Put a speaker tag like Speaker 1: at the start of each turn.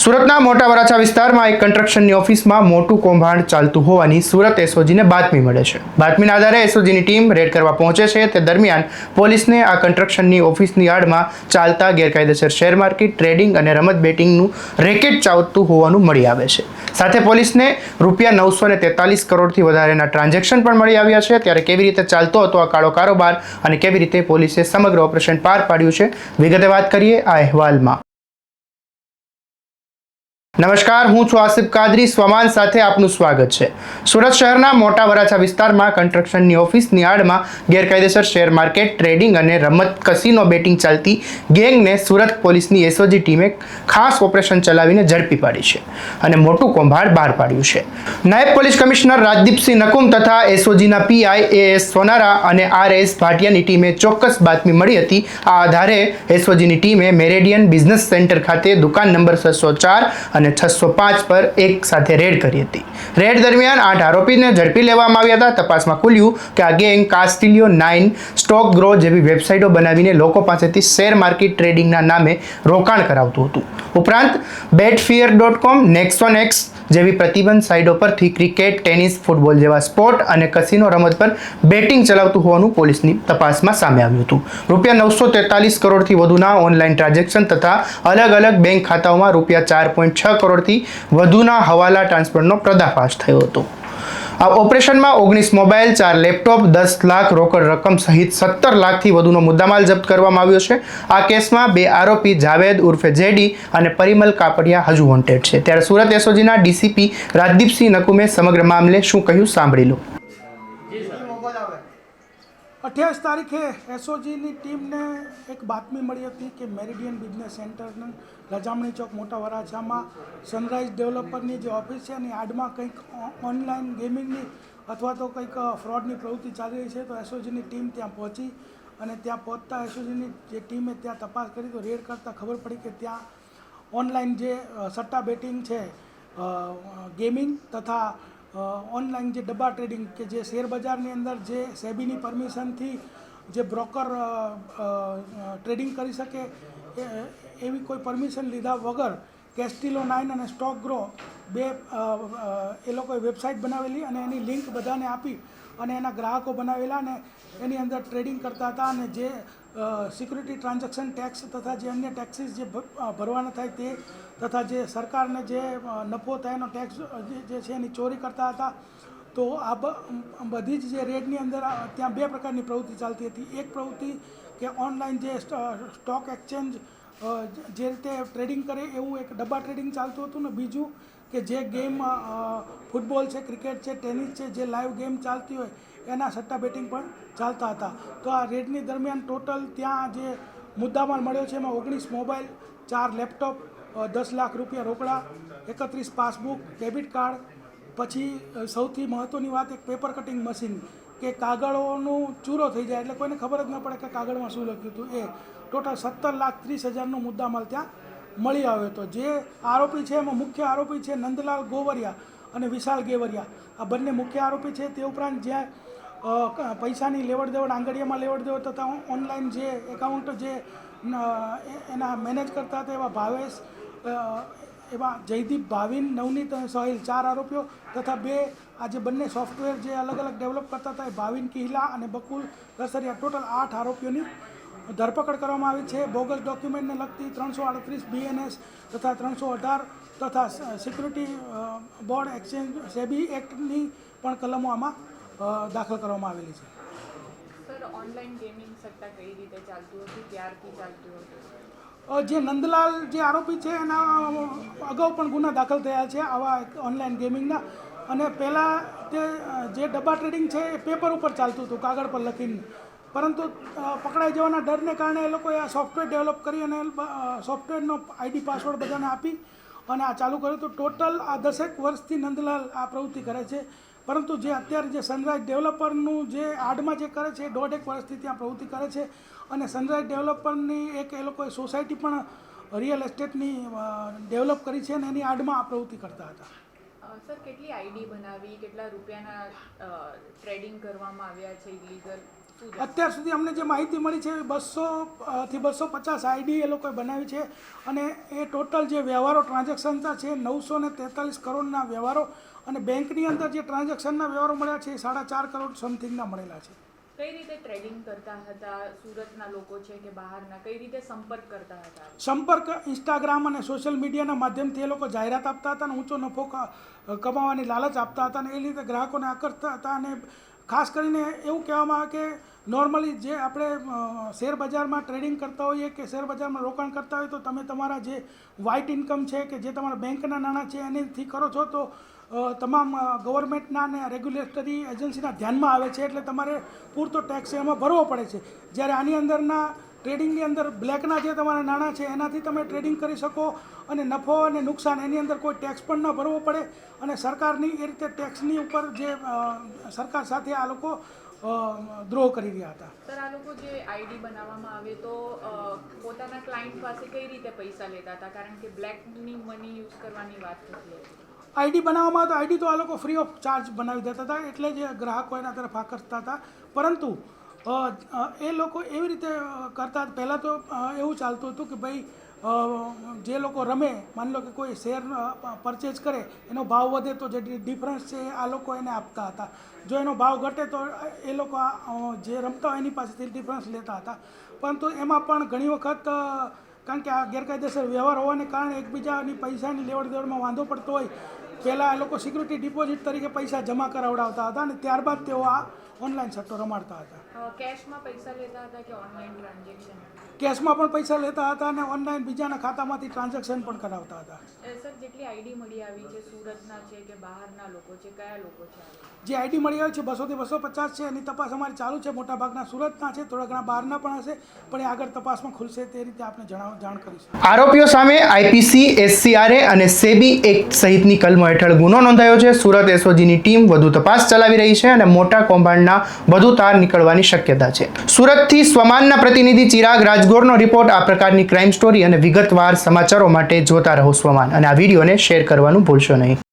Speaker 1: સુરતના મોટા વરાછા વિસ્તારમાં એક કન્સ્ટ્રક્શનની ઓફિસમાં મોટું કૌભાંડ ચાલતું હોવાની સુરત એસઓજીને બાતમી મળે છે. બાતમીના આધારે એસઓજીની ટીમ રેડ કરવા પહોંચે છે. તે દરમિયાન પોલીસને આ કન્સ્ટ્રક્શનની ઓફિસની આડમાં ચાલતા ગેરકાયદેસર શેર માર્કેટ, ટ્રેડિંગ અને રમત બેટિંગનું રેકેટ ચાલતું હોવાનું મળી આવે છે. સાથે પોલીસને રૂપિયા 943 કરોડથી વધારેના ટ્રાન્ઝેક્શન પણ મળી આવ્યા છે. ત્યારે કેવી રીતે ચાલતો હતો આ કાળો કારોબાર અને કેવી રીતે પોલીસે સમગ્ર ઓપરેશન પાર પાડ્યું છે, વિગતે વાત કરીએ આ અહેવાલમાં. નમસ્કાર, હું છું આસિફ કાદરી. સ્વમાન સાથે આપનું સ્વાગત છે. સુરત શહેરના મોટા વરાછા વિસ્તારમાં કન્સ્ટ્રક્શનની ઓફિસની આડમાં ગેરકાયદેસર શેર માર્કેટ, ટ્રેડિંગ અને રમત કસીનો બેટિંગ ચાલતી ગેંગને સુરત પોલીસની એસઓજી ટીમે ખાસ ઓપરેશન ચલાવીને ઝડપી પાડી છે અને મોટું કૌભાંડ બહાર પાડ્યું છે. નાયબ પોલીસ કમિશનર રાજદીપસિંહ નકુમ તથા એસઓજીના પીઆઈ એએસ સોનારા અને આરએસ ભાટિયાની ટીમે ચોક્કસ બાતમી મળી હતી. આ આધારે એસઓજીની ટીમે મેરેડિયન બિઝનેસ સેન્ટર ખાતે દુકાન નંબર 604 અને 605 પર એક સાથે રેડ કરી હતી. રેડ દરમિયાન 8 આરોપીને ઝડપી લેવામાં આવ્યા હતા. તપાસમાં ખુલ્યું કે આ ગેંગ કાસ્ટિલિયો 9, સ્ટોક ગ્રો જેવી વેબસાઇટો બનાવીને લોકો પાસેથી શેર માર્કેટ ટ્રેડિંગના નામે રોકાણ કરાવતું હતું. ઉપરાંત betfair.com, Nexon X જેવી પ્રતિબંધ સાઇટો પરથી ક્રિકેટ, ટેનિસ, ફૂટબોલ જેવા સ્પોર્ટ અને કસીનો રમત પર બેટિંગ ચલાવતું હોવાનું પોલીસની તપાસમાં સામે આવ્યું હતું. રૂપિયા 943 કરોડથી વધુના ઓનલાઈન ટ્રાન્ઝેક્શન તથા અલગ અલગ બેંક ખાતાઓમાં રૂપિયા 4.6 કરોડથી વધુના હવાલા ટ્રાન્સફરનો પર્દાફાશ થયો હતો. આ ઓપરેશનમાં 19 મોબાઈલ, 4 લેપટોપ, 10 લાખ રોકડ રકમ સહિત 17 લાખથી વધુનો મુદ્દામાલ જપ્ત કરવામાં આવ્યો છે. આ કેસમાં 2 આરોપી જાવેદ ઉર્ફે જેડી અને પરિમલ કાપડિયા હજુ વોન્ટેડ છે. ત્યારે સુરત એસઓજીના ડીસીપી રાજદીપસિંહ નકુમે સમગ્ર મામલે શું કહ્યું, સાંભળી લો.
Speaker 2: 28 તારીખે એસઓજીની ટીમને એક બાતમી મળી હતી કે મેરેડિયન બિઝનેસ સેન્ટરના રજામણી ચોક મોટા વરાછામાં સનરાઈઝ ડેવલપરની જે ઓફિસ છે એની આડમાં કંઈક ઓનલાઈન ગેમિંગની અથવા તો કંઈક ફ્રોડની પ્રવૃત્તિ ચાલી રહી છે. તો એસઓજીની ટીમ ત્યાં પહોંચી અને ત્યાં પહોંચતા એસઓજીની જે ટીમે ત્યાં તપાસ કરી તો રેડ કરતાં ખબર પડી કે ત્યાં ઓનલાઈન જે સટ્ટા બેટિંગ છે, ગેમિંગ તથા ઓનલાઈન જે ડબ્બા ટ્રેડિંગ કે જે શેર બજારની અંદર જે સેબીની પરમિશનથી જે બ્રોકર ટ્રેડિંગ કરી શકે એવી કોઈ પરમિશન લીધા વગર કેસ્ટિલો 9 અને સ્ટોક ગ્રો 2 એ લોકોએ વેબસાઇટ બનાવેલી અને એની લિંક બધાને આપી અને એના ગ્રાહકો બનાવેલા અને એની અંદર ટ્રેડિંગ કરતા હતા. અને જે સિક્યુરિટી ટ્રાન્ઝેક્શન ટેક્સ તથા જે અન્ય ટેક્સીસ જે ભરવાના થાય તે તથા જે સરકારને જે નફો થાય એનો ટેક્સ જે છે એની ચોરી કરતા હતા. તો આ બધી જ જે રેડની અંદર ત્યાં 2 પ્રકારની પ્રવૃત્તિ ચાલતી હતી. એક પ્રવૃત્તિ કે ઓનલાઈન જે સ્ટોક એક્સચેન્જ જે રીતે ટ્રેડિંગ કરે એવું એક ડબ્બા ટ્રેડિંગ ચાલતું હતું ને બીજું કે જે ગેમ ફૂટબોલ છે, ક્રિકેટ છે, ટેનિસ છે, જે લાઈવ ગેમ ચાલતી હોય એના સટ્ટા બેટિંગ પણ ચાલતા હતા. તો આ રેડની દરમિયાન ટોટલ ત્યાં જે મુદ્દામાલ મળ્યો છે એમાં 19 મોબાઈલ, 4 લેપટોપ, 10 લાખ રૂપિયા રોકડા, 31 પાસબુક, ડેબિટ કાર્ડ, પછી સૌથી મહત્ત્વની વાત એક પેપર કટિંગ મશીન કે કાગળોનું ચૂરો થઈ જાય એટલે કોઈને ખબર જ ન પડે કે કાગળમાં શું લખ્યું હતું. એ ટોટલ 17,30,000નો મુદ્દામાલ ત્યાં મળી આવ્યો હતો. જે આરોપી છે એમાં મુખ્ય આરોપી છે નંદલાલ ગોવરિયા અને વિશાલ ગેવરિયા. આ બંને મુખ્ય આરોપી છે. તે ઉપરાંત જ્યાં પૈસાની લેવડ દેવડ, આંગળીયામાં લેવડ દેવડ તથા ઓનલાઈન જે એકાઉન્ટ જે એના મેનેજ કરતા હતા એવા ભાવેશ, એવા જયદીપ, ભાવિન, નવનીત અને સોહિલ 4 આરોપીઓ તથા 2 આજે બંને સોફ્ટવેર જે અલગ અલગ ડેવલપ કરતા હતા એ ભાવિન કિહલા અને બકુલ દસરિયા ટોટલ 8 આરોપીઓની ધરપકડ કરવામાં આવી છે. બોગસ ડોક્યુમેન્ટને લગતી 338 BNS તથા 318 તથા સિક્યુરિટી બોર્ડ એક્સચેન્જ સેબી એક્ટની પણ કલમો આમાં દાખલ કરવામાં આવેલી છે.
Speaker 3: સર, ઓનલાઈન ગેમિંગ સટ્ટા કઈ રીતે ચાલતું હતું, ક્યારથી ચાલતું હતું?
Speaker 2: જે નંદલાલ જે આરોપી છે એના અગાઉ પણ ગુના દાખલ થયા છે આવા ઓનલાઈન ગેમિંગના. અને પહેલાં તે જે ડબ્બા ટ્રેડિંગ છે એ પેપર ઉપર ચાલતું હતું, કાગળ પર લખીને. પરંતુ પકડાઈ જવાના ડરને કારણે એ લોકોએ આ સોફ્ટવેર ડેવલપ કરી અને સોફ્ટવેરનો ID પાસવર્ડ બધાને આપી અને આ ચાલુ કર્યું. તો ટોટલ આ 10 વર્ષથી નંદલાલ આ પ્રવૃત્તિ કરે છે. પરંતુ જે અત્યારે જે સનરાઈઝ ડેવલપરનું જે આડમાં જે કરે છે એ 1.5 વર્ષથી ત્યાં પ્રવૃત્તિ કરે છે. અને સનરાઈઝ ડેવલપરની એક એ લોકોએ સોસાયટી પણ રિયલ એસ્ટેટની ડેવલપ કરી છે અને એની આડમાં આ પ્રવૃત્તિ કરતા હતા.
Speaker 3: સર, કેટલી ID બનાવી, કેટલા રૂપિયાના ટ્રેડિંગ કરવામાં આવ્યા છે ઇલીગલ?
Speaker 2: અત્યાર સુધી અમને જે માહિતી મળી છે 200 થી 250 આઈડી એ લોકોએ બનાવી છે અને એ ટોટલ જે વ્યવહારો ટ્રાન્ઝેક્શન છે 943 કરોડના વ્યવહારો અને બેંકની અંદર જે ટ્રાન્ઝેક્શનના વ્યવહારો મળ્યા છે એ 4.5 કરોડ સમથિંગના મળેલા છે.
Speaker 3: કઈ રીતે ટ્રેડિંગ કરતા હતા? સુરતના લોકો છે કે બહારના? કઈ રીતે સંપર્ક કરતા હતા?
Speaker 2: સંપર્ક ઇન્સ્ટાગ્રામ અને સોશિયલ મીડિયાના માધ્યમથી એ લોકો જાહેરાત આપતા હતા અને ઊંચો નફો કમાવાની લાલચ આપતા હતા અને એ રીતે ગ્રાહકોને આકર્ષતા હતા. અને ખાસ કરીને એવું કહેવામાં આવે કે નોર્મલી જે આપણે શેર બજારમાં ટ્રેડિંગ કરતા હોઈએ કે શેર બજારમાં રોકાણ કરતા હોય તો તમે તમારા જે વ્હાઇટ ઇન્કમ છે કે જે તમારા બેંકના નાણાં છે એનેથી કરો છો તો તમામ ગવર્મેન્ટના અને રેગ્યુલેટરી એજન્સીના ધ્યાનમાં આવે છે એટલે તમારે પૂરતો ટેક્સ એમાં ભરવો પડે છે. જ્યારે આની અંદરના ટ્રેડિંગની અંદર બ્લેકના જે તમારા નાણાં છે એનાથી તમે ટ્રેડિંગ કરી શકો અને નફો અને નુકસાન એની અંદર કોઈ ટેક્સ પણ ન ભરવો પડે અને સરકારની એ રીતે ટેક્સની ઉપર જે સરકાર સાથે આ લોકો દ્રોહ કરી રહ્યા હતા.
Speaker 3: સર, આ લોકો જે આઈડી બનાવવામાં આવે તો પોતાના ક્લાયન્ટ પાસે કઈ રીતે પૈસા લેતા હતા? કારણ કે બ્લેકની મની યુઝ કરવાની વાત થતી હતી.
Speaker 2: આઈડી બનાવવામાં તો આઈડી તો આ લોકો ફ્રી ઓફ ચાર્જ બનાવી દેતા હતા એટલે જે ગ્રાહકો એના તરફ આકર્ષતા હતા. પરંતુ એ લોકો એવી રીતે કરતા પહેલાં તો એવું ચાલતું હતું કે ભાઈ જે લોકો રમે, માની લો કે કોઈ શેર પરચેજ કરે એનો ભાવ વધે તો જે ડિફરન્સ છે આ લોકો એને આપતા હતા. જો એનો ભાવ ઘટે તો એ લોકો જે રમતા હોય એની પાસેથી ડિફરન્સ લેતા હતા. પરંતુ એમાં પણ ઘણી વખત કારણ કે આ ગેરકાયદેસર વ્યવહાર હોવાને કારણે એકબીજાની પૈસાની લેવડ દેવડમાં વાંધો પડતો હોય પહેલાં એ લોકો સિક્યુરિટી ડિપોઝિટ તરીકે પૈસા જમા કરાવડાવતા હતા અને ત્યારબાદ તેઓ આ ઓનલાઈન સટ્ટો રમાડતા હતા.
Speaker 3: કેશમાં પૈસા લેતા હતા કે ઓનલાઈન ટ્રાન્ઝેક્શન?
Speaker 2: કેશમાં પણ પૈસા લેતા હતા અને ઓનલાઈન બીજાના ખાતામાંથી ટ્રાન્ઝેક્શન પણ કરાવતા હતા.
Speaker 3: સર, જેટલી આઈડી મળી આવી છે સુરતના છે કે બહારના લોકો છે, કયા લોકો છે?
Speaker 2: જે આઈડી મળી આવી છે 200 થી 250 છે. એની તપાસ અમારી ચાલુ છે. મોટાભાગના સુરતના છે, થોડા ઘણા બહારના પણ હશે, પણ એ આગળ તપાસમાં ખુલશે તે રીતે આપણે જાણ કરીશું.
Speaker 1: આરોપીઓ સામે આઈપીસી, SCRA અને સેબી એક્ટ સહિતની કલમો હેઠળ ગુનો નોંધાયો છે. સુરત એસઓજીની ટીમ વધુ તપાસ ચલાવી રહી છે અને મોટા કૌભાંડના વધુ તાર નીકળવાની શક્યતા છે. સુરતથી સ્વમાનના પ્રતિનિધિ ચિરાગ રાજગોરનો રિપોર્ટ. આ પ્રકારની ક્રાઇમ સ્ટોરી અને વિગતવાર સમાચારો માટે જોતા રહો સ્વમાન અને આ વિડીયોને શેર કરવાનું ભૂલશો નહીં.